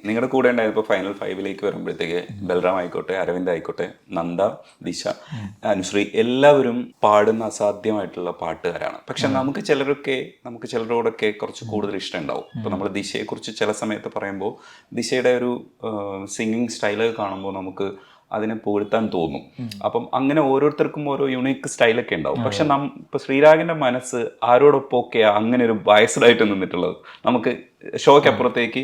നിങ്ങളുടെ കൂടെ ഉണ്ടായപ്പോൾ ഫൈനൽ ഫൈവിലേക്ക് വരുമ്പോഴത്തേക്ക് ബൽറാം ആയിക്കോട്ടെ, അരവിന്ദ് ആയിക്കോട്ടെ, നന്ദ, ദിശ, അനുശ്രീ എല്ലാവരും പാടുന്ന അസാധ്യമായിട്ടുള്ള പാട്ടുകാരാണ്. പക്ഷെ നമുക്ക് ചിലരോടൊക്കെ കുറച്ച് കൂടുതൽ ഇഷ്ടം ഉണ്ടാവും. ഇപ്പൊ നമ്മൾ ദിശയെക്കുറിച്ച് ചില സമയത്ത് പറയുമ്പോൾ ദിശയുടെ ഒരു സിംഗിങ് സ്റ്റൈലൊക്കെ കാണുമ്പോൾ നമുക്ക് അതിനെ പുകഴ്ത്താൻ തോന്നും. അപ്പം അങ്ങനെ ഓരോരുത്തർക്കും ഓരോ യുണീക്ക് സ്റ്റൈലൊക്കെ ഉണ്ടാവും. പക്ഷെ ഇപ്പൊ ശ്രീരാഗിന്റെ മനസ്സ് ആരോടൊപ്പം ഒക്കെയാ അങ്ങനെ ഒരു ബയസ്ഡ് ആയിട്ട് നിന്നിട്ടുള്ളത്. നമുക്ക് ഷോയ്ക്ക് അപ്പുറത്തേക്ക്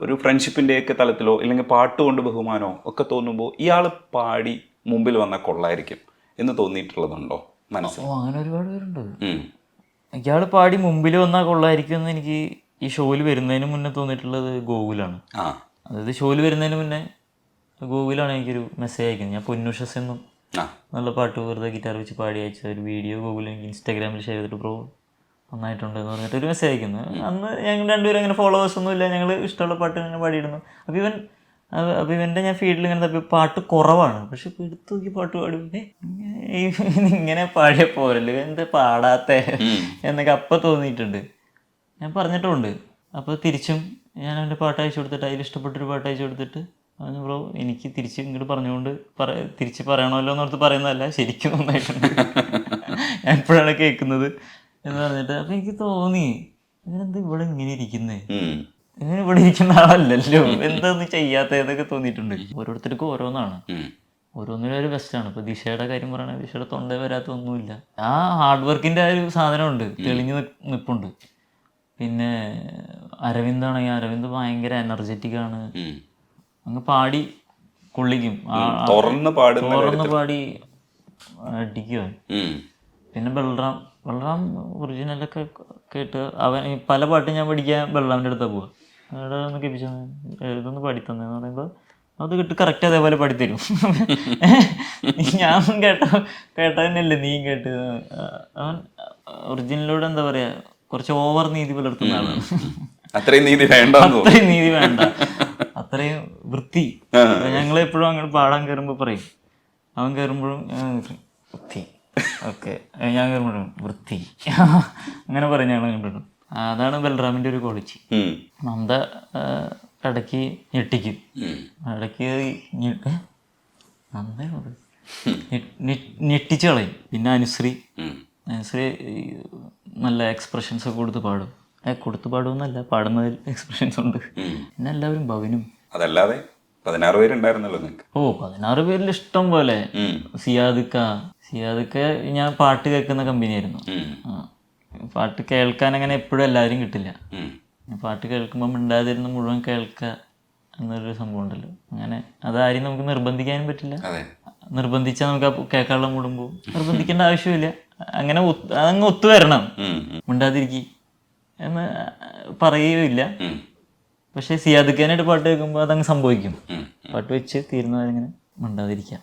ഒരു ഫ്രണ്ട്ഷിപ്പിന്റെയൊക്കെ തലത്തിലോ ഇല്ലെങ്കിൽ പാട്ടുകൊണ്ട് ബഹുമാനോ ഒക്കെ തോന്നുമ്പോൾ ഇയാൾ പാടി മുമ്പിൽ വന്നാൽ കൊള്ളായിരിക്കും എന്ന് തോന്നിയിട്ടുള്ളതുണ്ടോ മനസ്സിൽ? അങ്ങനെ ഒരുപാട് പേരുണ്ട്. ഇയാൾ പാടി മുമ്പിൽ വന്നാൽ കൊള്ളായിരിക്കും എന്ന് എനിക്ക് ഈ ഷോയിൽ വരുന്നതിന് മുന്നേ തോന്നിയിട്ടുള്ളത് ഗോകുലാണ്. അതായത് ഷോയിൽ വരുന്നതിന് മുന്നേ ഗൂഗിളാണ് എനിക്കൊരു മെസ്സേജ് അയക്കുന്നത്. ഞാൻ പൊന്നുഷസ് എന്നും നല്ല പാട്ട് വെറുതെ ഗിറ്റാർ വെച്ച് പാടി അയച്ച ഒരു വീഡിയോ ഗൂഗിളിൽ എനിക്ക് ഇൻസ്റ്റാഗ്രാമിൽ ഷെയർ ചെയ്തിട്ട് ബ്രോ നന്നായിട്ടുണ്ട് എന്ന് പറഞ്ഞിട്ട് ഒരു മെസ്സേജ് അയക്കുന്നു. അന്ന് ഞങ്ങൾ രണ്ടുപേരും അങ്ങനെ ഫോളോവേഴ്സ് ഒന്നും ഇല്ല, ഞങ്ങൾ ഇഷ്ടമുള്ള പാട്ട് ഇങ്ങനെ പാടിയിടുന്നു. അപ്പോൾ ഇവൻ്റെ ഞാൻ ഫീൽഡിൽ ഇങ്ങനെ തപ്പി പാട്ട് കുറവാണ്, പക്ഷെ ഇപ്പോൾ എടുത്തു നോക്കി പാട്ട് പാടും. ഇങ്ങനെ പാടിയ പോരല്ലോ, എന്താ പാടാത്തേ എന്നൊക്കെ അപ്പം തോന്നിയിട്ടുണ്ട്, ഞാൻ പറഞ്ഞിട്ടുമുണ്ട്. അപ്പോൾ തിരിച്ചും ഞാൻ എൻ്റെ പാട്ട് അയച്ചു കൊടുത്തിട്ട് അതിൽ ഇഷ്ടപ്പെട്ടൊരു പാട്ട് അയച്ചു കൊടുത്തിട്ട് പറഞ്ഞു ബ്രോ എനിക്ക് തിരിച്ച് ഇങ്ങോട്ട് പറഞ്ഞുകൊണ്ട് തിരിച്ച് പറയണമല്ലോ എന്നോർത്ത് പറയുന്നതല്ല, ശരിക്കും നന്നായിട്ടുണ്ട്, ഞാൻ ഇപ്പോഴാണ് കേൾക്കുന്നത് എന്ന് പറഞ്ഞിട്ട്. അപ്പം എനിക്ക് തോന്നി ഇവനെന്താ ഇവിടെ ഇങ്ങനെ ഇരിക്കുന്നേ, ഇങ്ങനെ ഇവിടെ ഇരിക്കുന്ന ആളല്ലല്ലോ, എന്താന്ന് ചെയ്യാത്തതെന്നൊക്കെ തോന്നിയിട്ടുണ്ട്. ഓരോരുത്തർക്കും ഓരോന്നാണ്, ഓരോന്നിനും ഒരു ബെസ്റ്റാണ്. ഇപ്പോൾ ദിശയുടെ കാര്യം പറയുകയാണെങ്കിൽ ദിശയുടെ തൊണ്ട വരാത്തൊന്നുമില്ല. ആ ഹാർഡ് വർക്കിൻ്റെ ആ ഒരു സാധനമുണ്ട്, തെളിഞ്ഞ് നിൽപ്പുണ്ട്. പിന്നെ അരവിന്ദാണെങ്കിൽ അരവിന്ദ് ഭയങ്കര എനർജറ്റിക് ആണ്, അങ്ങ് പാടി കൊള്ളിക്കും, തുറന്ന് പാടി അടിക്കുക. പിന്നെ ബൽറാം ഒറിജിനലൊക്കെ കേട്ട് അവൻ പല പാട്ടും ഞാൻ പഠിക്കാൻ ബൽറാമിൻ്റെ അടുത്താണ് പോവുക. അവിടെ ഒന്ന് കേൾപ്പിച്ചു ഇതൊന്ന് പാടിത്തന്നെന്ന് പറയുമ്പോൾ അത് കിട്ടി കറക്റ്റ് അതേപോലെ പാടിത്തരും. ഞാൻ കേട്ടതന്നെയല്ലേ നീ കേട്ട്. അവൻ ഒറിജിനലോട് എന്താ പറയുക, കുറച്ച് ഓവർ നീതി പുലർത്തുന്ന ആളാണ്. അത്രയും നീതി വേണ്ട, അത്രയും വൃത്തി. ഞങ്ങളെപ്പോഴും അങ്ങനെ പാടാൻ കയറുമ്പോൾ പറയും, അവൻ കയറുമ്പോഴും വൃത്തി, ഓക്കെ, ഞാൻ കയറുമ്പോഴും വൃത്തി, അങ്ങനെ പറയും ഞങ്ങൾ കണ്ടിട്ടും. അതാണ് ബൽറാമിൻ്റെ ഒരു ക്വാളിറ്റി. നന്ദ ഇടയ്ക്ക് ഞെട്ടിക്കും, ഇടയ്ക്ക് നന്ദ ഞെട്ടിച്ച് കളയും. പിന്നെ അനുശ്രീ നല്ല എക്സ്പ്രഷൻസ് ഒക്കെ കൊടുത്ത് പാടും. കൊടുത്തു പാടുമെന്നല്ല, പാടുന്നതിൽ എക്സ്പ്രഷൻസ് ഉണ്ട്. പിന്നെ എല്ലാവരും ഭവനും. അതല്ലാതെ 16 പേരുണ്ടായിരുന്നല്ലോ നിങ്ങൾക്ക്? 16 പേരിൽ ഇഷ്ടം പോലെ. സിയാദിക്ക ഞാൻ പാട്ട് കേൾക്കുന്ന കമ്പനിയായിരുന്നു. പാട്ട് കേൾക്കാൻ അങ്ങനെ എപ്പോഴും എല്ലാവരും കിട്ടില്ല. പാട്ട് കേൾക്കുമ്പോൾ മിണ്ടാതിരുന്ന് മുഴുവൻ കേൾക്കുക എന്നൊരു സംഭവം ഉണ്ടല്ലോ, അങ്ങനെ അതാരും നമുക്ക് നിർബന്ധിക്കാനും പറ്റില്ല. നിർബന്ധിച്ചാൽ നമുക്ക് കേൾക്കാനുള്ള മൂടുമ്പോൾ നിർബന്ധിക്കേണ്ട ആവശ്യമില്ല. അങ്ങനെ അതങ്ങ് ഒത്തുവരണം. മിണ്ടാതിരിക്കുക എന്ന് പറയുകയില്ല. പക്ഷെ സിയാദിക്കാനായിട്ട് പാട്ട് കേൾക്കുമ്പോൾ അതങ്ങ് സംഭവിക്കും. പാട്ട് വെച്ച് തീരുന്നവരിങ്ങനെ മിണ്ടാതിരിക്കാം,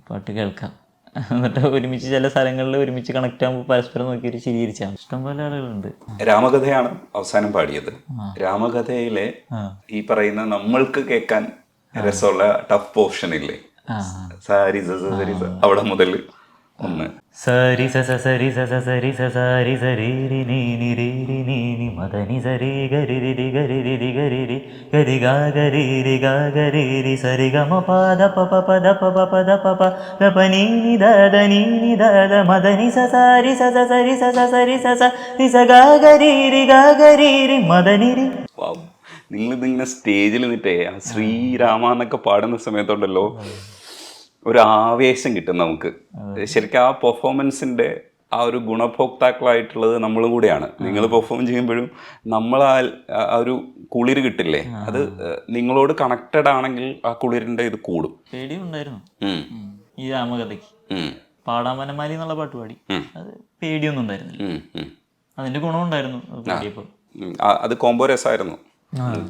പാട്ട് കേൾക്കാം, എന്നിട്ട് ഒരുമിച്ച് ചില സ്ഥലങ്ങളിൽ ഒരുമിച്ച് കണക്ട് ആകുമ്പോൾ പരസ്പരം നോക്കിയൊരു ചിരിയിരിച്ചാൽ ഇഷ്ടംപോലെ ആളുകളുണ്ട്. രാമകഥയാണ് അവസാനം പാടിയത്. രാമകഥയിലെ ഈ പറയുന്ന നമ്മൾക്ക് കേൾക്കാൻ രസമുള്ള ടഫ് പോർഷൻ ഇല്ലേ, സാരി അവിടെ മുതൽ ഒന്ന് സരി സരി സരി സരി സരി നി നി രി രി നി നി മദനി സരി ഗരി രി ഗരി രി ഗരി രി ഗരി ഗ ഗരി രി ഗ ഗരി രി സരി ഗ മ പ ദ പ പ പ ദ പ പ പ ദ പ പ ഗ പ നി നി ദ ദ നി നി ദ ദ മദനി സരി സരി സരി രി സ ഗ ഗരി രി ഗ ഗരി രി മദനി രി. നിങ്ങളിങ്ങനെ സ്റ്റേജിൽ നിന്നിട്ടേ ആ ശ്രീരാമ എന്നൊക്കെ പാടുന്ന സമയത്തുണ്ടല്ലോ ഒരു ആവേശം കിട്ടും നമുക്ക്. ശരിക്കും ആ പെർഫോമൻസിന്റെ ആ ഒരു ഗുണഭോക്താക്കളായിട്ടുള്ളത് നമ്മളും കൂടെയാണ്. നിങ്ങൾ പെർഫോം ചെയ്യുമ്പോഴും നമ്മൾ ആ ഒരു കുളിര് കിട്ടില്ലേ, അത് നിങ്ങളോട് കണക്റ്റഡ് ആണെങ്കിൽ ആ കുളിരിന്റെ ഇത് കൂടും. പേടിയുണ്ടായിരുന്നു ഈ രാമകഥയ്ക്ക്. പാടാമനമാലി എന്നുള്ള പാട്ട് പാടി, അത് പേടിയൊന്നും ഉണ്ടായിരുന്നില്ല, അതിന്റെ ഗുണമുണ്ടായിരുന്നു പാടിയപ്പോൾ. അത് കോംബോ രസമായിരുന്നു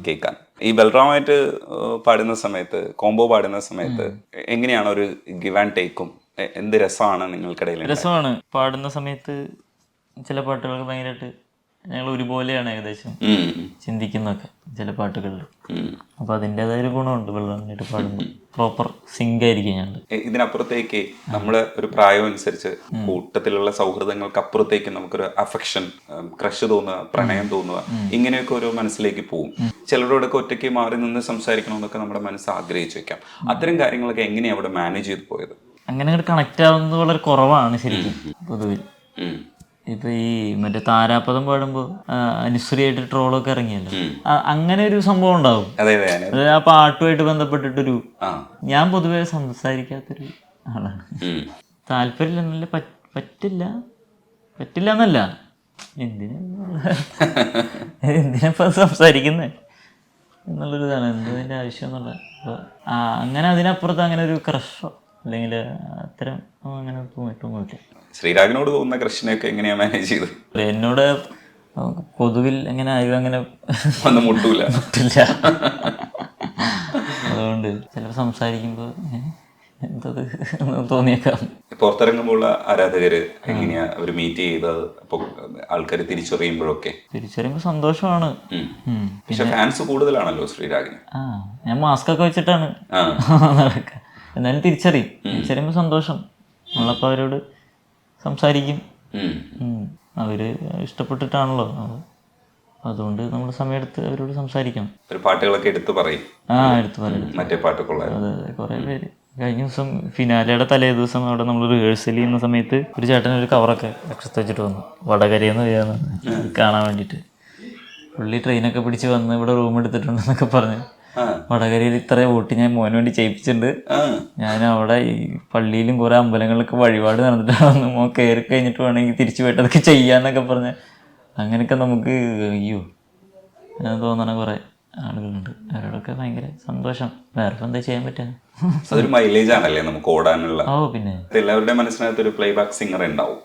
കേൾക്കാൻ. ഈ ബൽറാമായിട്ട് പാടുന്ന സമയത്ത്, കോംബോ പാടുന്ന സമയത്ത് എങ്ങനെയാണ് ഒരു ഗിവ് ആൻഡ് ടേക്കും? എന്ത് രസമാണ് നിങ്ങൾക്കിടയിൽ? രസമാണ് പാടുന്ന സമയത്ത്. ചില പാട്ടുകൾക്ക് ഭയങ്കരമായിട്ട് ഞങ്ങൾ ഒരുപോലെയാണ് ഏകദേശം ഉം. ചിന്തിക്കുന്നതൊക്കെ ചില പാട്ടുകളിൽ. ഉം. അപ്പോൾ അതിൻ്റെതായ ഒരു ഗുണമുണ്ട് വെള്ളമായിട്ട് പാടുമ്പോൾ. പ്രോപ്പർ സിങ്ക് ആയിരിക്കും ഞങ്ങൾ. ഇതിനപ്പുറത്തേക്ക് നമ്മുടെ ഒരു പ്രായം അനുസരിച്ച് കൂട്ടത്തിലുള്ള സൗഹൃദങ്ങൾക്ക് അപ്പുറത്തേക്ക് നമുക്കൊരു അഫെക്ഷൻ, ക്രഷ് തോന്നുക, പ്രണയം തോന്നുക, ഇങ്ങനെയൊക്കെ ഒരു മനസ്സിലേക്ക് പോകും. ചിലരോടൊക്കെ ഒറ്റയ്ക്ക് മാറി നിന്ന് സംസാരിക്കണമെന്നൊക്കെ നമ്മുടെ മനസ്സ് ആഗ്രഹിച്ചു വെക്കാം. അത്തരം കാര്യങ്ങളൊക്കെ എങ്ങനെയാണ് അവിടെ മാനേജ് ചെയ്ത് പോയത്? അങ്ങനെ അങ്ങോട്ട് കണക്റ്റ് ആവുന്നത് വളരെ കുറവാണ് ശരിക്കും പൊതുവിൽ. ഇപ്പൊ ഈ മറ്റേ താരാപദം പാടുമ്പോൾ അനുശ്രീയായിട്ട് ട്രോളൊക്കെ ഇറങ്ങിയല്ലോ, അങ്ങനെ ഒരു സംഭവം ഉണ്ടാവും. അത് ആ പാട്ടുമായിട്ട് ബന്ധപ്പെട്ടിട്ടൊരു, ഞാൻ പൊതുവെ സംസാരിക്കാത്തൊരു ആളാണ്. താല്പര്യമില്ല എന്നല്ല, പറ്റില്ല എന്നല്ല, എന്തിനാ സംസാരിക്കുന്നത് എന്നുള്ളൊരു ഇതാണ്, എന്തതിൻ്റെ ആവശ്യം എന്നുള്ളത്. അപ്പോൾ അങ്ങനെ അതിനപ്പുറത്ത് അങ്ങനെ ഒരു ക്രഷോ അല്ലെങ്കിൽ അത്തരം അങ്ങനെ തോന്നിയിട്ടൊന്നുമില്ല. ശ്രീരാഗിനോട് തോന്നുന്ന ക്രഷിനെയൊക്കെ എങ്ങനെയാ മാനേജ് ചെയ്തത്? എന്നോട് പൊതുവിൽ അങ്ങനെ ആരും അങ്ങനെ മുട്ടില്ല. അതുകൊണ്ട് ചിലപ്പോൾ സംസാരിക്കുമ്പോൾ എന്തത് തോന്നിയേക്കാം. പുറത്തിറങ്ങുമ്പോൾ ആരാധകര് എങ്ങനെയാ അവർ മീറ്റ് ചെയ്തത്? അപ്പൊ ആൾക്കാർ തിരിച്ചറിയുമ്പോഴൊക്കെ സന്തോഷമാണ്. പക്ഷെ ഫാൻസ് കൂടുതലാണല്ലോ ശ്രീരാഗിന്. ഞാൻ മാസ്ക് ഒക്കെ വെച്ചിട്ടാണ് നടക്കുക, എന്നാലും തിരിച്ചറിയുമ്പോൾ സന്തോഷം. നമ്മളപ്പോൾ അവരോട് സംസാരിക്കും, അവര് ഇഷ്ടപ്പെട്ടിട്ടാണല്ലോ, അതുകൊണ്ട് നമ്മൾ സമയമെടുത്ത് അവരോട് സംസാരിക്കണം. ഒരു പാട്ടുകളൊക്കെ എടുത്തു പറയും. എടുത്തു പറയും. മറ്റേ പാട്ടുകളെ കുറെ പേര് കഴിഞ്ഞ ദിവസം ഫിനാലയുടെ തലേ ദിവസം അവിടെ നമ്മൾ റിഹേഴ്സൽ ചെയ്യുന്ന സമയത്ത് ഒരു ചേട്ടൻ ഒരു കവറൊക്കെ രക്ഷത്ത് വെച്ചിട്ട് വന്നു, വടകരയെന്ന് വരികയെന്ന് കാണാൻ വേണ്ടിയിട്ട്. പുള്ളി ട്രെയിനൊക്കെ പിടിച്ച് വന്ന് ഇവിടെ റൂം എടുത്തിട്ടുണ്ടെന്നൊക്കെ പറഞ്ഞ്, വടകരയിൽ ഇത്ര വോട്ട് ഞാൻ മോന് വേണ്ടി ചെയ്യിപ്പിച്ചിട്ടുണ്ട്, ഞാൻ അവിടെ ഈ പള്ളിയിലും കുറെ അമ്പലങ്ങളിലൊക്കെ വഴിപാട് നടന്നിട്ടാണ്, മോൻ കയറി കഴിഞ്ഞിട്ട് വേണമെങ്കിൽ തിരിച്ചു പോയിട്ട് അതൊക്കെ ചെയ്യാന്നൊക്കെ പറഞ്ഞ്, അങ്ങനെയൊക്കെ നമുക്ക് അയ്യോ ഞാൻ തോന്നണ കുറെ ആളുകളുണ്ട്. അവരോടൊക്കെ ഭയങ്കര സന്തോഷം. വേറെ എന്താ ചെയ്യാൻ പറ്റുക? അതൊരു മൈലേജ് ആണല്ലേ നമുക്ക് ഓടാനുള്ള. പിന്നെ എല്ലാവരുടെ മനസ്സിനകത്ത് ഒരു പ്ലേ ബാക്ക് സിംഗർ ഉണ്ടാവും.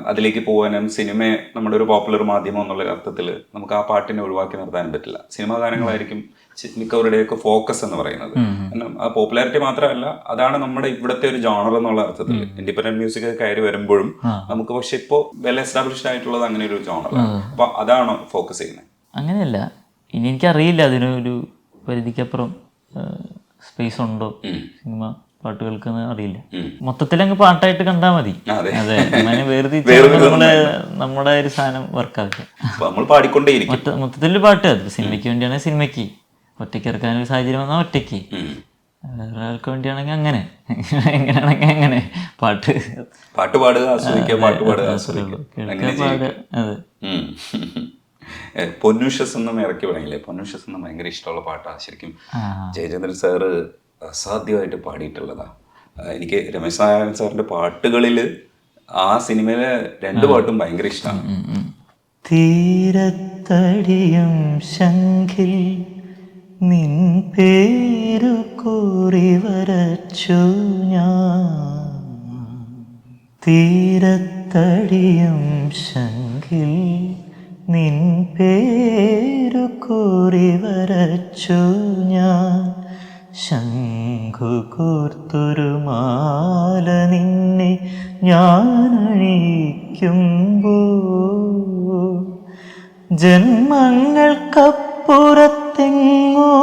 അതിലേക്ക് പോകാനും സിനിമയെ നമ്മുടെ ഒരു പോപ്പുലർ മാധ്യമം എന്നുള്ള അർത്ഥത്തിൽ നമുക്ക് ആ പാട്ടിനെ ഒഴിവാക്കി നിർത്താനും പറ്റില്ല. സിനിമാ ഗാനങ്ങളായിരിക്കും മിക്കവരുടെയൊക്കെ ഫോക്കസ് എന്ന് പറയുന്നത്. കാരണം ആ പോപ്പുലാരിറ്റി മാത്രമല്ല, അതാണ് നമ്മുടെ ഇവിടുത്തെ ഒരു ജോണർ എന്നുള്ള അർത്ഥത്തിൽ. ഇൻഡിപെൻഡന്റ് മ്യൂസിക് കയറി വരുമ്പോഴും നമുക്ക് പക്ഷെ ഇപ്പോൾ വെൽ എസ്റ്റാബ്ലിഷ്ഡ് ആയിട്ടുള്ളത് അങ്ങനെ ഒരു ജോണറാണ്. അപ്പൊ അതാണോ ഫോക്കസ് ചെയ്യുന്നത്? അങ്ങനെയല്ല, ഇനി എനിക്കറിയില്ല അതിനൊരു പരിധിക്കപ്പുറം സ്പേസ് ഉണ്ടോ സിനിമ പാട്ടുകൾക്ക് അറിയില്ല. മൊത്തത്തിൽ അങ്ങ് പാട്ടായിട്ട് കണ്ടാൽ മതി. അതെ, അങ്ങനെ വേർതിരിച്ച് നമ്മുടെ ഒരു സാധനം വർക്കാവില്ല. മൊത്തത്തിൽ പാട്ട് അത് സിനിമയ്ക്ക് വേണ്ടിയാണെങ്കിൽ സിനിമയ്ക്ക്, ഒറ്റയ്ക്ക് ഇറക്കാനൊരു സാഹചര്യം വന്നാൽ ഒറ്റയ്ക്ക്, വേറൊരാൾക്ക് വേണ്ടിയാണെങ്കിൽ അങ്ങനെ, എങ്ങനെയാണെങ്കിൽ അങ്ങനെ പാട്ട് പാടുക, ആസ്വദിക്കുക, പാട്ട് പാടുക, ആസ്വദിക്കുക. അതെ. പൊന്നൂഷസ് എന്നും ഇറക്കി തുടങ്ങിയില്ലേ? പൊന്നൂഷസ് എന്നും ഭയങ്കര ഇഷ്ടമുള്ള പാട്ടാണ്. ശരിക്കും ജയചന്ദ്രൻ സാറ് അസാധ്യമായിട്ട് പാടിയിട്ടുള്ളതാ. എനിക്ക് രമേശ് നാരായണൻ സാറിന്റെ പാട്ടുകളിൽ ആ സിനിമയിലെ 2 പാട്ടും ഭയങ്കര ഇഷ്ടമാണ്. തീരത്തടിയും ശംഖിൽ നിൻ പേരു കോറി വരച്ചു ഞാൻ, തീരത്തടിയും ശംഖിൽ നിൻ പേരു കോറി വരച്ചു ഞാൻ, ശംഖു കോർത്തൊരു മാല നിന്നെ ഞാൻ അണിയിക്കുമ്പോ, ജന്മങ്ങൾക്കപ്പുറത്തെങ്ങോ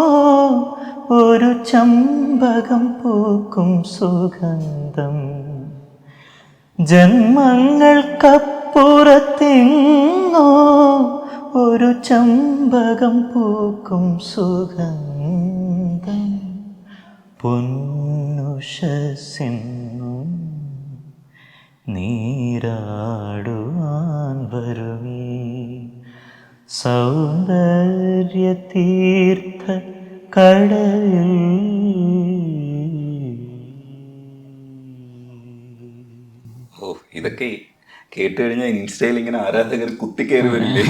ഒരു ചമ്പകം പൂക്കും സുഗന്ധം, ജന്മങ്ങൾക്കപ്പുറത്തെങ്ങോ ഒരു ചമ്പകം പൂക്കും സുഗന്ധം, പൊന്നുഷസിന്നും നീരാടുവാൻ വരുമീ സൗന്ദര്യ തീർത്ഥ കടലിൽ. ഇതൊക്കെ കേട്ട് കഴിഞ്ഞാൽ ഇൻസ്റ്റയിൽ ഇങ്ങനെ ആരാധകർ കുത്തിക്കയറി വരില്ലേ?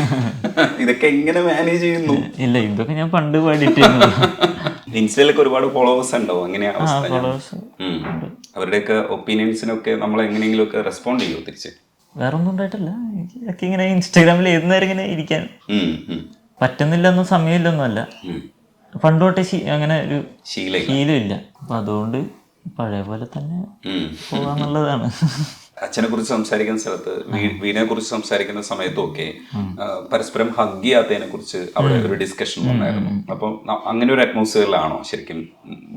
ഇതൊക്കെ എങ്ങനെ മാനേജ് ചെയ്യുന്നു? ഇല്ല, ഇതൊക്കെ ഞാൻ പണ്ട് പാടിയിട്ടുണ്ട്. ഇൻസ്റ്റയിലൊക്കെ ഒരുപാട് ഫോളോവേഴ്സ് ഉണ്ടാവും. അങ്ങനെയാണ് അവരുടെയൊക്കെ ഒപ്പീനിയൻസിനൊക്കെ നമ്മൾ എങ്ങനെയെങ്കിലും ഒക്കെ റെസ്പോണ്ട് ചെയ്യുമോ തിരിച്ച്? വേറെ ഒന്നും ഉണ്ടായിട്ടില്ല. എനിക്ക് ഇങ്ങനെ ഇൻസ്റ്റാഗ്രാമിൽ ഏത് നേരം ഇങ്ങനെ ഇരിക്കാൻ പറ്റുന്നില്ലെന്നും സമയമില്ലൊന്നും അല്ല, പണ്ട് തൊട്ടേ അങ്ങനെ ഒരു ശീലമില്ല. അപ്പൊ അതുകൊണ്ട് പഴയ പോലെ തന്നെ പോകാന്നുള്ളതാണ്. അച്ഛനെ കുറിച്ച് സംസാരിക്കുന്ന സ്ഥലത്ത് വീടിനെ കുറിച്ച് സംസാരിക്കുന്ന സമയത്തും ഒക്കെ പരസ്പരം ഹഗ് ചെയ്യാത്തതിനെ കുറിച്ച് അവിടെ ഒരു ഡിസ്കഷൻ വന്നായിരുന്നു. അപ്പം അങ്ങനെ ഒരു അറ്റ്മോസ്ഫിയറിലാണോ ശരിക്കും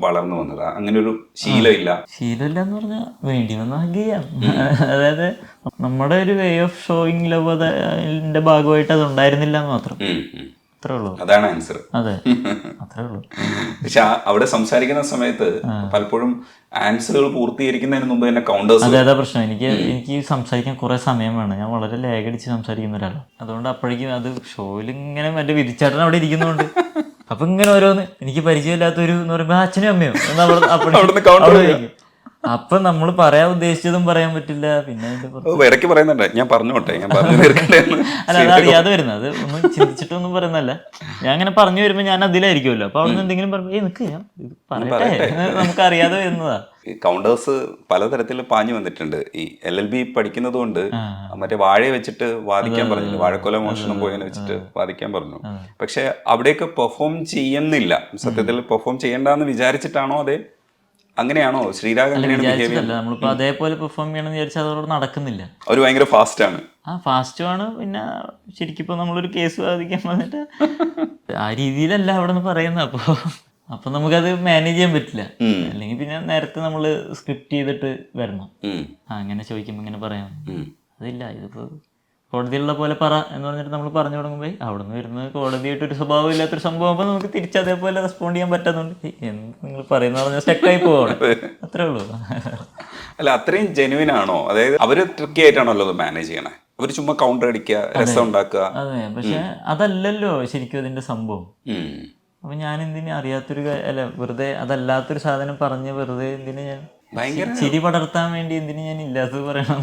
വളർന്നു വന്നത്? അങ്ങനെ ഒരു ശീലമില്ല എന്ന് പറഞ്ഞാൽ വേണ്ടി വന്ന ഹഗ് ചെയ്യാം. അതായത് നമ്മുടെ ഒരു വേ ഓഫ് ഷോയിങ് ലവ് അതിന്റെ ഭാഗമായിട്ട് അത് ഉണ്ടായിരുന്നില്ല എന്ന് മാത്രം. അത്രേ ഉള്ളൂ. അതാണ് ആൻസർ. അതെ, അത്രേ ഉള്ളൂ. പക്ഷെ അവിടെ സംസാരിക്കുന്ന സമയത്ത് പലപ്പോഴും ആൻസറുകൾ പൂർത്തീകരിക്കുന്നതിന് മുമ്പ് തന്നെ കൗണ്ടേഴ്സ്. അതാ പ്രശ്നം. എനിക്ക് സംസാരിക്കാൻ കുറെ സമയം വേണം. ഞാൻ വളരെ ലേഖടിച്ച് സംസാരിക്കുന്ന ഒരാളാണ്. അതുകൊണ്ട് അപ്പോഴേക്കും അത് ഷോയിൽ ഇങ്ങനെ മറ്റേ വിധിച്ചേട്ടൻ അവിടെ ഇരിക്കുന്നതുകൊണ്ട് അപ്പൊ ഇങ്ങനെ ഓരോന്ന് എനിക്ക് പരിചയമില്ലാത്തൊരു എന്ന് പറയുമ്പോ അച്ഛനും അമ്മയോ എന്ന് അപ്പൊ നമ്മൾ പറയാൻ ഉദ്ദേശിച്ചതും പറയാൻ പറ്റില്ല. പിന്നെ ഇടയ്ക്ക് പറയുന്നുണ്ട് ഞാൻ പറഞ്ഞോട്ടെ, ഞാൻ പറഞ്ഞു തീർക്കട്ടെ. അല്ല, അത് അറിയാതെ വരുന്നത്, അത് ഒന്നും ചിന്തിച്ചിട്ടൊന്നും പറയുന്നല്ല. ഞാൻ അങ്ങനെ പറഞ്ഞു വരുമ്പോ ഞാൻ അതിലായിരിക്കുമല്ലോ. അപ്പൊ അവിടെ നിന്ന് എന്തെങ്കിലും പറയുമ്പോ നിക്ക് ഞാൻ പറയട്ടെ, നമുക്ക് അറിയാതെ വരുന്നതാ. കൗണ്ടേഴ്സ് പലതരത്തിൽ പാഞ്ഞു വന്നിട്ടുണ്ട്. ഈ LLB പഠിക്കുന്നത് കൊണ്ട് മറ്റേ വാഴയെ വെച്ചിട്ട് വാദിക്കാൻ പറഞ്ഞു, വാഴക്കൊല മോഷണം പോയതിനെ വെച്ചിട്ട് വാദിക്കാൻ പറഞ്ഞു. പക്ഷെ അവിടെയൊക്കെ പെർഫോം ചെയ്യുന്നില്ല. സത്യത്തിൽ പെർഫോം ചെയ്യണ്ടെന്ന് വിചാരിച്ചിട്ടാണോ അതെ അങ്ങനെയാണോ ശ്രീരാഗ്? നമ്മളിപ്പോ അതേപോലെ പെർഫോം ചെയ്യണമെന്ന് വിചാരിച്ചാൽ അതോട് നടക്കുന്നില്ല. അവര് ഭയങ്കര ഫാസ്റ്റ് ആണ്. ഫാസ്റ്റുമാണ്. പിന്നെ ശരിക്കും ഇപ്പൊ നമ്മളൊരു കേസ് വാദിക്കാൻ വന്നിട്ട് ആ രീതിയിലല്ല അവിടെ നിന്ന് പറയുന്നത്. അപ്പൊ നമുക്കത് മാനേജ് ചെയ്യാൻ പറ്റില്ല. അല്ലെങ്കിൽ പിന്നെ നേരത്തെ നമ്മള് സ്ക്രിപ്റ്റ് ചെയ്തിട്ട് വരണം. അങ്ങനെ ചോദിക്കുമ്പോ ഇങ്ങനെ പറയാം, അതില്ല, ഇതിപ്പോ കോടതിയിലുള്ള പോലെ പറ എന്ന് പറഞ്ഞിട്ട് നമ്മൾ പറഞ്ഞു തുടങ്ങുമ്പോൾ അവിടെ നിന്ന് വരുന്നത് കോടതിയായിട്ടൊരു സ്വഭാവം ഇല്ലാത്തൊരു സംഭവം. അപ്പോൾ നമുക്ക് തിരിച്ചതേപോലെ റെസ്പോണ്ട് ചെയ്യാൻ പറ്റാത്തതുകൊണ്ട് എന്ത് നിങ്ങൾ പറയുന്ന പറഞ്ഞാൽ സ്റ്റക്കായി പോവാണ്. അത്രേ ഉള്ളൂ. അല്ല, അത്രയും ജെനുവിൻ ആണോ? അതായത് അവര് ട്രിക്കി ആയിട്ടാണല്ലോ അത് മാനേജ് ചെയ്യണേ. അവര് ചുമ്മാ കൗണ്ടർ അടിക്കുക, രസം ഉണ്ടാക്കുക. അതെ, പക്ഷെ അതല്ലല്ലോ ശരിക്കും അതിന്റെ സംഭവം. അപ്പൊ ഞാൻ എന്തിനു അറിയാത്തൊരു അല്ല വെറുതെ അതല്ലാത്തൊരു സാധനം പറഞ്ഞ് വെറുതെ എന്തിനു ഞാൻ ചിരി പടർത്താൻ വേണ്ടി എന്തിനു ഞാൻ ഇല്ലാത്തത് പറയണം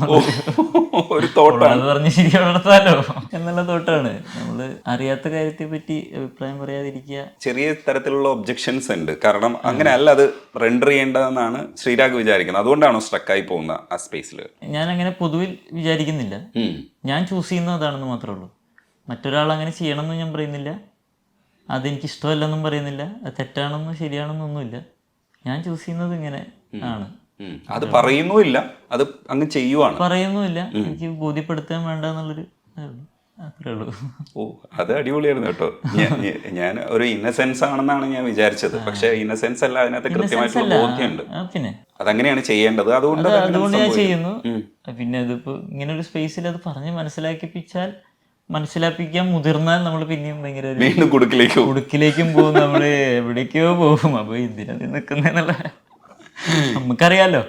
ഒരു തോട്ടാണ് പറഞ്ഞ് ചിരി പടർത്താലോ എന്നുള്ള തോട്ടാണ്. നമ്മള് അറിയാത്ത കാര്യത്തെ പറ്റി അഭിപ്രായം പറയാതിരിക്കുക. ചെറിയ തരത്തിലുള്ള ഒബ്ജക്ഷൻസ് ഉണ്ട്. കാരണം അങ്ങനെ അല്ല അത് റെൻഡർ ചെയ്യേണ്ടതെന്നാണ് ശ്രീരാഗ് വിചാരിക്കുന്നത്. അതുകൊണ്ടാണോ സ്ട്രക്കായി പോകുന്ന ആ സ്പേസിൽ? ഞാൻ അങ്ങനെ പൊതുവിൽ വിചാരിക്കുന്നില്ല. ഞാൻ ചൂസ് ചെയ്യുന്നത് അതാണെന്ന് മാത്രമേ ഉള്ളൂ. മറ്റൊരാൾ അങ്ങനെ ചെയ്യണമെന്ന് ഞാൻ പറയുന്നില്ല. അതെനിക്ക് ഇഷ്ടമല്ലെന്നും പറയുന്നില്ല. അത് തെറ്റാണെന്നും ശരിയാണെന്നൊന്നുമില്ല. ഞാൻ ചൂസ് ചെയ്യുന്നത് ഇങ്ങനെ ആണ്. അത് പറയുന്നുമില്ല, അത് അങ്ങ് ചെയ്യുവാണ്. പറയുന്നുമില്ല, എനിക്ക് ബോധ്യപ്പെടുത്താൻ വേണ്ട എന്നുള്ളൊരു അത്രേ ഉള്ളൂ. ഓ, അത് അടിപൊളിയായിരുന്നു കേട്ടോ. ഞാൻ ഒരു ഇന്നസെൻസ് ആണെന്നാണ് ഞാൻ വിചാരിച്ചത്. പക്ഷെ ഇന്നസെൻസ് അല്ല, അതിനകത്ത് കൃത്യമായിട്ടുള്ള ബോധ്യമുണ്ട്. പിന്നെ അതങ്ങനെയാണ് ചെയ്യേണ്ടത്. അതുകൊണ്ട് ഞാൻ ചെയ്യുന്നു. പിന്നെ ഇതിപ്പോ ഇങ്ങനെ ഒരു സ്പേസിൽ അത് പറഞ്ഞ് മനസ്സിലാപ്പിക്കാൻ മുതിർന്നാൽ നമ്മൾ പിന്നെയും ഭയങ്കര വീണ്ടും കുടുക്കിലേക്കും പോകും. നമ്മള് എവിടേക്കോ പോകും. അപ്പൊ ഇതിനാ നിൽക്കുന്നുള്ള നമുക്കറിയാലോ,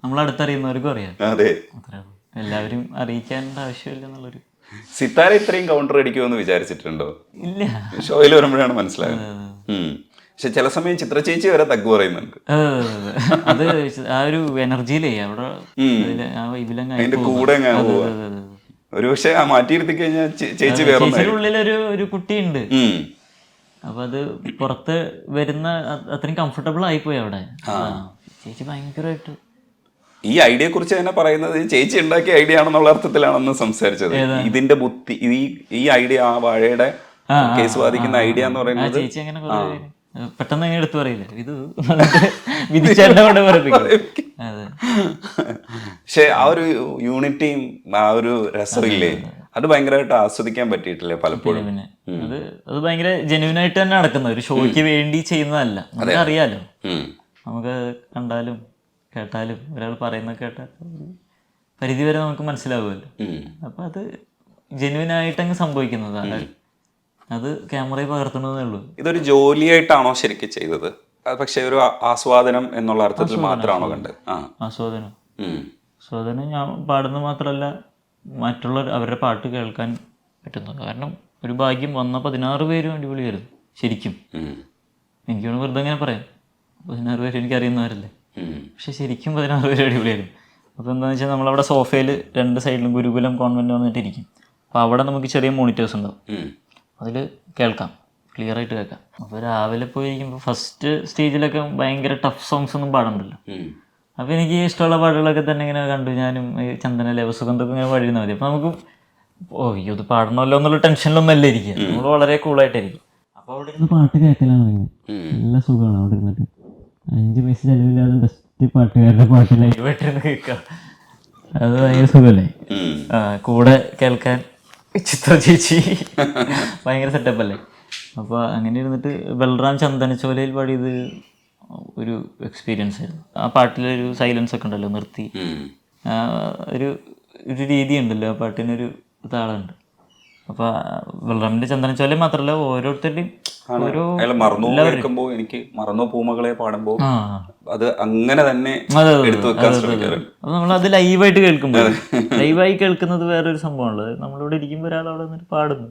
നമ്മൾ അടുത്തറിയുന്നവർക്കും അറിയാം. അതെ, എല്ലാവരും അറിയിക്കേണ്ട ആവശ്യമില്ല എന്നുള്ളൊരു. സിത്താര ഇത്രയും കൗണ്ടർ അടിക്കുമെന്ന് വിചാരിച്ചിട്ടുണ്ടോ? ഇല്ല, ഷോയിൽ വരുമ്പോഴാണ് മനസ്സിലായത്. പക്ഷെ ചില സമയം ചിത്ര ചേച്ചി വരെ തഗ് പറയുന്നുണ്ട്. അത് ആ ഒരു എനർജിയിലേ അവിടെ അതിന്റെ കൂടെ ഒരു പക്ഷെ മാറ്റിയിരുത്തി കഴിഞ്ഞാൽ ചേച്ചി വേറെ ഉള്ളിലൊരു കുട്ടിയുണ്ട്. അപ്പൊ അത് പുറത്ത് വരുന്ന അത്രയും കംഫർട്ടബിൾ ആയിപ്പോയി അവിടെ. ചേച്ചി ഭയങ്കരമായിട്ട് ഈ ഐഡിയയെ കുറിച്ച് തന്നെ പറയുന്നത് ചേച്ചി ഉണ്ടാക്കിയ ഐഡിയ ആണെന്നുള്ള അർത്ഥത്തിലാണെന്ന് സംസാരിച്ചത്. ഇതിന്റെ ബുദ്ധി, ഈ ഐഡിയ, ആ വാഴയുടെ കേസ് വാദിക്കുന്ന ഐഡിയ എന്ന് പറയുന്നത് ചേച്ചി അങ്ങനെ പെട്ടെന്ന് അങ്ങനെ എടുത്തു പറയില്ല. ഇത് വിധിച്ചേട്ടനെ കൊണ്ട് പറയിപ്പിക്കും. പക്ഷെ ആ ഒരു യൂണിറ്റിയും ആ ഒരു രസമില്ലേ, അത് ഭയങ്കരമായിട്ട് ആസ്വദിക്കാൻ പറ്റിയിട്ടില്ലേ പലപ്പോഴും. പിന്നെ അത് ഭയങ്കര ജെന്യൂൻ ആയിട്ട് തന്നെ നടക്കുന്ന ഒരു ഷോയ്ക്ക് വേണ്ടി ചെയ്യുന്നതല്ല. നമുക്ക് അറിയാലോ, നമുക്ക് കണ്ടാലും കേട്ടാലും ഒരാൾ പറയുന്ന കേട്ടാൽ പരിധി വരെ നമുക്ക് മനസ്സിലാവുമല്ലോ. അപ്പൊ അത് ജെന്യൂൻ ആയിട്ടങ്ങ് സംഭവിക്കുന്നതാണ്. അത് ക്യാമറയിൽ പകർത്തണമെന്നേ ഉള്ളൂ. ഇതൊരു ജോലിയായിട്ടാണോ ശരിക്കും ചെയ്തത്? പക്ഷെ ഒരു ആസ്വാദനം എന്നുള്ള അർത്ഥത്തിൽ മാത്രമാണോ കണ്ടത്? ആസ്വാദനം ഞാൻ പാടുന്നത് മാത്രമല്ല, മറ്റുള്ള അവരുടെ പാട്ട് കേൾക്കാൻ പറ്റുന്നത്. കാരണം ഒരു ഭാഗ്യം വന്ന 16 പേരും അടിപൊളിയായിരുന്നു ശരിക്കും. എനിക്ക് വെറുതെ അങ്ങനെ പറയാം, 16 പേര് എനിക്കറിയുന്നവരല്ലേ. പക്ഷെ ശരിക്കും 16 പേര് അടിപൊളിയായിരുന്നു. അപ്പോൾ എന്താണെന്ന് വെച്ചാൽ നമ്മളവിടെ സോഫയിൽ 2 സൈഡിലും ഗുരുകുലം കോൺവെന്റ് വന്നിട്ടിരിക്കും. അപ്പോൾ അവിടെ നമുക്ക് ചെറിയ മോണിറ്റേഴ്സ് ഉണ്ടാവും. അതിൽ കേൾക്കാം, ക്ലിയർ ആയിട്ട് കേൾക്കാം. അപ്പോൾ രാവിലെ പോയിരിക്കുമ്പോൾ ഫസ്റ്റ് സ്റ്റേജിലൊക്കെ ഭയങ്കര ടഫ് സോങ്സ് ഒന്നും പാടണ്ടല്ലോ. അപ്പോൾ എനിക്ക് ഇഷ്ടമുള്ള പാട്ടുകളൊക്കെ തന്നെ ഇങ്ങനെ കണ്ടു. ഞാനും ചന്ദന സുഗന്ധമൊക്കെ ഇങ്ങനെ പാടിയിരുന്നാൽ മതി. അപ്പോൾ നമുക്ക് ഇത് പാടണമല്ലോ എന്നുള്ള ടെൻഷനിലൊന്നും അല്ല ഇരിക്കുക. നമ്മൾ വളരെ കൂളായിട്ടായിരിക്കും. അപ്പോൾ അവിടെ ഇരുന്ന് പാട്ട് കേൾക്കലാണ് നല്ല സുഖമാണ്. അവിടെ ഇരുന്നിട്ട് 5 പൈസ ചെലവില്ലാതെ ബെസ്റ്റ് പാട്ടുകാരുടെ പാട്ട് ലൈവായിട്ടിരുന്ന് കേൾക്കാം. അത് ഭയങ്കര സുഖമല്ലേ, ഉം. കൂടെ കേൾക്കാൻ ചിത്ര ചേച്ചി ഭയങ്കര സെറ്റപ്പല്ലേ. അപ്പോൾ അങ്ങനെ ഇരുന്നിട്ട് ബൽറാം ചന്ദനച്ചോലയിൽ പാടിയത് ഒരു എക്സ്പീരിയൻസ് ആയിരുന്നു. ആ പാട്ടിലൊരു സൈലൻസ് ഒക്കെ ഉണ്ടല്ലോ, നിർത്തി ഉം. ഒരു ഒരു രീതി ഉണ്ടല്ലോ ആ പാട്ടിനൊരു താളമുണ്ട്. അപ്പോൾ ബൽറാമിൻ്റെ ചന്ദനച്ചോല മാത്രമല്ല ഓരോരുത്തരുടെയും ഓരോ അയാൾ മറന്നു കേൾക്കുമ്പോൾ എനിക്ക് മറന്നു പൂമകളെ പാടുമ്പോൾ അത് അങ്ങനെ തന്നെ എടുത്തു വെക്കാൻ ശ്രമിക്കാറുണ്ട്. അപ്പോൾ നമ്മളത് ലൈവായിട്ട് കേൾക്കുമ്പോൾ, ലൈവായി കേൾക്കുന്നത് വേറൊരു സംഭവമുള്ളത്. നമ്മളിവിടെ ഇരിക്കുമ്പോൾ ഒരാൾ അവിടെ നിന്നിട്ട് പാടുന്നു,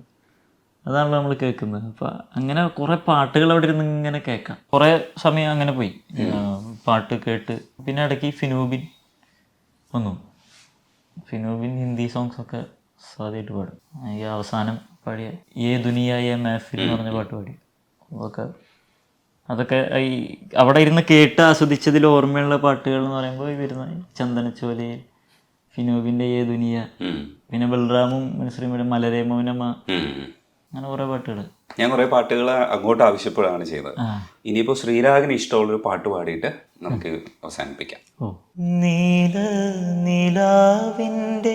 അതാണല്ലോ നമ്മൾ കേൾക്കുന്നത്. അപ്പം അങ്ങനെ കുറേ പാട്ടുകൾ അവിടെ ഇരുന്ന് ഇങ്ങനെ കേൾക്കാം. കുറേ സമയം അങ്ങനെ പോയി പാട്ട് കേട്ട്. പിന്നെ ഇടയ്ക്ക് ഫിനോബിൻ വന്നു. ഫിനോബിൻ ഹിന്ദി സോങ്സ് ഒക്കെ സാധ്യമായിട്ട് പാടും. ഈ അവസാനം പാടിയ യേ ദുനിയായ മഹഫിൽ എന്ന് പറഞ്ഞ പാട്ട് പാടി. അതൊക്കെ ഈ അവിടെ ഇരുന്ന് കേട്ട് ആസ്വദിച്ചതിൽ ഓർമ്മയുള്ള പാട്ടുകൾ എന്ന് പറയുമ്പോൾ ഈ വരുന്ന ചന്ദനച്ചോലയിൽ, ഫിനോബിൻ്റെ യേ ദുനിയ, പിന്നെ ബൽറാമും മിനിശ്രീയുടെ മലരേ മൗനമ, അങ്ങനെ കുറേ പാട്ടുകൾ. ഞാൻ കുറേ പാട്ടുകൾ അങ്ങോട്ട് ആവശ്യപ്പെടുകയാണ് ചെയ്തത്. ഇനിയിപ്പോൾ ശ്രീരാഗിന് ഇഷ്ടമുള്ളൊരു പാട്ട് പാടിയിട്ട് നമുക്ക് അവസാനിപ്പിക്കാം. നീല നിലാവിൻ്റെ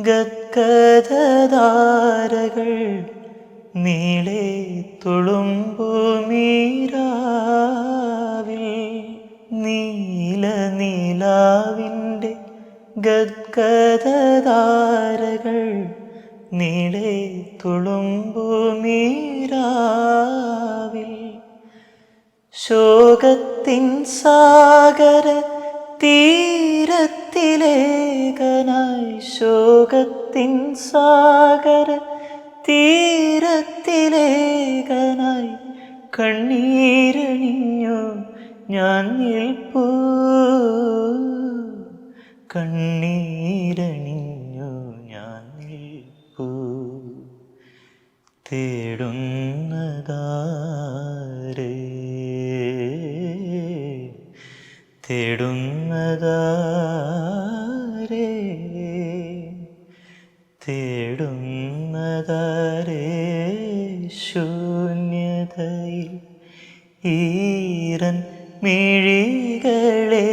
ഗദ്ഗദധാരകൾ നീളെ തുളുമ്പുമീരാവിൽ, നീല നിലാവിൻ്റെ ഗദ്ഗദധാരകൾ നീളെ തുളുമ്പുമീരാവിൽ, ശോകത്തിൻ സാഗര തീരത്തിലേകനായി, ശോകത്തിൻ സാഗര തീരത്തിലേകനായി കണ്ണീരണിഞ്ഞു ഞാൻ നിൽപ്പൂ, കണ്ണീരണിഞ്ഞു ഞാൻ നിൽപ്പൂ, തേടുന്നതാരേ തേടുന്നതാരേ തേടുന്നതാരേ, ശൂന്യതയിൽ ഈറൻ മിഴികളെ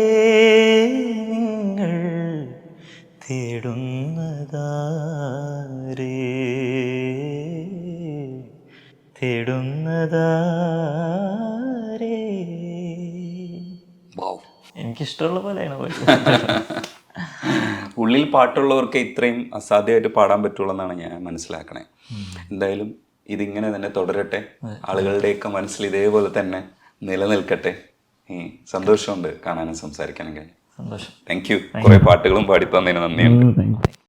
നിങ്ങൾ തേടുന്നതാരേ തേടുന്നതാരേ. എനിക്കിഷ്ടമുള്ള പോലെയാണ് പോയി. ഉള്ളിൽ പാട്ടുള്ളവർക്ക് ഇത്രയും അസാധ്യമായിട്ട് പാടാൻ പറ്റുള്ളൂ എന്നാണ് ഞാൻ മനസ്സിലാക്കണേ. എന്തായാലും ഇതിങ്ങനെ തന്നെ തുടരട്ടെ, ആളുകളുടെയൊക്കെ മനസ്സിൽ ഇതേപോലെ തന്നെ നിലനിൽക്കട്ടെ. സന്തോഷമുണ്ട് കാണാനും സംസാരിക്കാനും കഴിഞ്ഞു. സന്തോഷം. Thank you. കുറേ പാട്ടുകളും പാടി തന്നതിന് നന്ദിയുണ്ട്.